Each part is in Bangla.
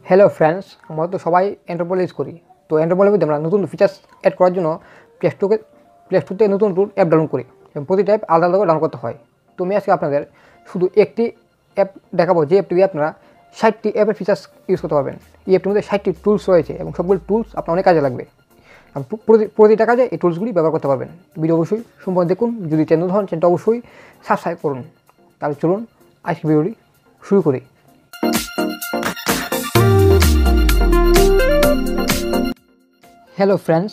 হ্যালো ফ্রেন্ডস, আমরা তো সবাই অ্যান্ড্রয়েড ইউজ করি। তো অ্যান্ড্রয়েডের মধ্যে আমরা নতুন ফিচার্স অ্যাড করার জন্য প্লে স্টোর থেকে নতুন নতুন অ্যাপ ডাউনলোড করি এবং প্রতিটা অ্যাপ আলাদা আলাদা করে ডাউনলোড করতে হয়। তো আমি আজকে আপনাদের শুধু একটি অ্যাপ দেখাবো, যে অ্যাপটি দিয়ে আপনারা 60টি অ্যাপের ফিচার্স ইউজ করতে পারবেন। এই অ্যাপটির মধ্যে 60টি টুলস রয়েছে এবং সবগুলো টুলস আপনার অনেক কাজে লাগবে। প্রতিটা কাজে এই টুলসগুলি ব্যবহার করতে পারবেন। ভিডিও অবশ্যই সম্পূর্ণ দেখুন। যদি চ্যানেল হন, চ্যানেলটা অবশ্যই সাবস্ক্রাইব করুন। তাহলে চলুন আজকে ভিডিওটি শুরু করি। হ্যালো ফ্রেন্ডস,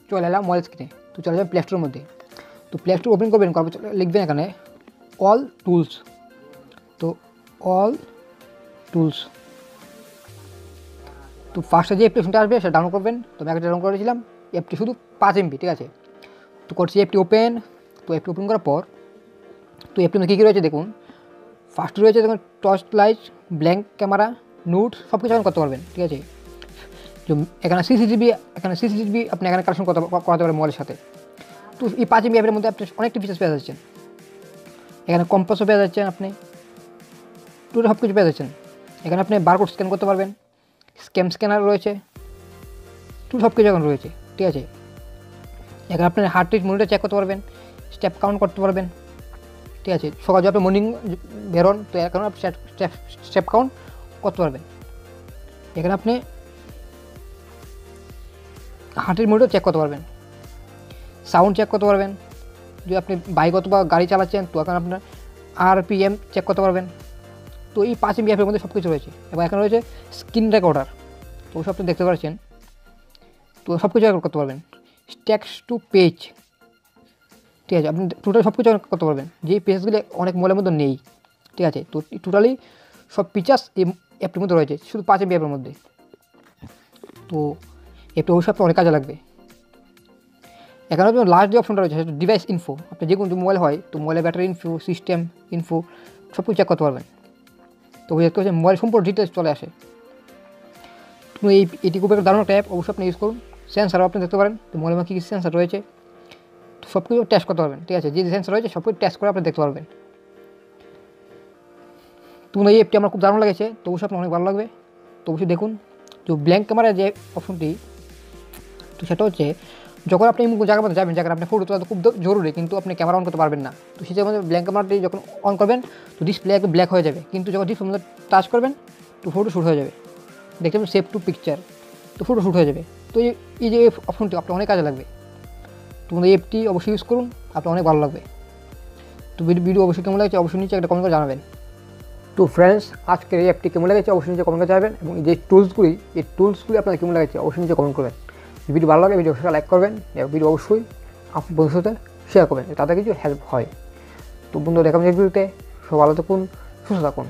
চলে এলাম মোবাইল স্ক্রিনে। তো চলে যাবেন প্লে স্টোরের মধ্যে। তো প্লে স্টোর ওপেন করবেন, করার পর লিখবেন এখানে অল টুলস। তো অল টুলস, তো ফার্স্টে যে অ্যাপ্লিকেশনটা আসবে সেটা ডাউনলোড করবেন। তো আমি একটা ডাউনলোড করেছিলাম, অ্যাপটি শুধু 5 MB, ঠিক আছে। তো করছি অ্যাপটি ওপেন। তো অ্যাপটি ওপেন করার পর তো অ্যাপটির মধ্যে কী কী রয়েছে দেখুন। ফার্স্টে রয়েছে দেখুন torch light, blank camera, note, সব কিছু এখন করতে পারবেন, ঠিক আছে। তো এখানে সিসিটিভি আপনি এখানে কালেকশন করাতে পারেন মোবাইলের সাথে। তো এই 5 MB অ্যাপের মধ্যে আপনি অনেকটি ফিচার্স পেয়ে যাচ্ছেন। এখানে কম্পাসও পেয়ে যাচ্ছেন, আপনি টুরে সব কিছু পেয়ে যাচ্ছেন। এখানে আপনি বারকোড স্ক্যান করতে পারবেন, স্ক্যানার রয়েছে, টুর সব কিছু এখন রয়েছে, ঠিক আছে। এখানে আপনি হার্ট রেট মনিটর চেক করতে পারবেন, স্টেপ কাউন্ট করতে পারবেন, ঠিক আছে। সকাল যদি আপনি মর্নিং বেরোন তো এখন আপনি স্টেপ কাউন্ট করতে পারবেন। এখানে আপনি হার্টের মনিটর চেক করতে পারবেন, সাউন্ড চেক করতে পারবেন। যদি আপনি বাইক অথবা গাড়ি চালাচ্ছেন তো এখন আপনার RPM চেক করতে পারবেন। তো এই 5 MB অ্যাপের মধ্যে সব কিছু রয়েছে। এবং এখানে রয়েছে স্ক্রিন রেকর্ডার, তো সব আপনি দেখতে পাচ্ছেন। তো সব কিছু রেকর্ড করতে পারবেন। টেক্সট টু পেজ, ঠিক আছে। আপনি টোটাল সব কিছু করতে পারবেন, যেই পেজগুলি অনেক মোবাইলের মধ্যে নেই, ঠিক আছে। তো টোটালি সব ফিচার্স এই অ্যাপটির মধ্যে রয়েছে, শুধু 5 MB অ্যাপের মধ্যে। তো অ্যাপটি অবশ্যই আপনার অনেক কাজে লাগবে। এখানে লাস্ট যে অপশনটা রয়েছে সেটা ডিভাইস ইনফো। আপনি যে কোনো মোবাইল হয় তো মোবাইলের ব্যাটারি ইনফো, সিস্টেম ইনফো সব কিছু চেক করতে পারবেন। তো দেখতে পাচ্ছেন মোবাইল সম্পূর্ণ ডিটেলস চলে আসে। তো এটি খুব একটা দারুণ একটা অ্যাপ, অবশ্যই আপনি ইউজ করুন। সেন্সারও আপনি দেখতে পারেন, তো মোবাইলের কী কী সেন্সার রয়েছে তো সব কিছু টেস্ট করতে পারবেন, ঠিক আছে। যে সেন্সার রয়েছে সব কিছু টেস্ট করে আপনি দেখতে পারবেন। তো এই অ্যাপটি আমার খুব দারুণ লেগেছে, তো অবশ্যই আপনার অনেক ভালো লাগবে। তো অবশ্যই দেখুন। তো ব্ল্যাঙ্ক ক্যামেরার যে অপশনটি, তো সেটা হচ্ছে যখন আপনি এমন জায়গার মধ্যে যাবেন যেখানে আপনি ফটো তোলা খুব জরুরি, কিন্তু আপনি ক্যামেরা অন করতে পারবেন না, তো সেই মধ্যে ব্ল্যাঙ্ক ক্যামেরাটি যখন অন করবেন তো ডিসপ্লে একদম ব্ল্যাক হয়ে যাবে, কিন্তু যখন ডিসপ্লের মধ্যে টাচ করবেন তো ফটো শ্যুট হয়ে যাবে। দেখতে পাবেন সেভ টু পিকচার, তো ফটো শ্যুট হয়ে যাবে। তো এই যে অপশনটি আপনার অনেক কাজে লাগবে। তো এই অ্যাপটি অবশ্যই ইউজ করুন, আপনার অনেক ভালো লাগবে। তো ভিডিও অবশ্যই কেমন লাগছে অবশ্যই নিচে একটা কমেন্ট করে জানাবেন। তো ফ্রেন্ডস, আজকের এই অ্যাপটি কেমন লেগেছে অবশ্যই নিচে কমেন্ট করে জানাবেন, এবং এই যে টুলসগুলি আপনার কেমন লেগেছে অবশ্যই নিচে কমেন্ট করবেন। ভিডিও ভালো লাগে ভিডিও লাইক করবেন এবং ভিডিও অবশ্যই আপনার বন্ধুর সাথে শেয়ার করবেন, তাতে কিছু হেল্প হয়। তো বন্ধু, দেখা ভিডিওতে সব ভালো থাকুন, সুস্থ থাকুন।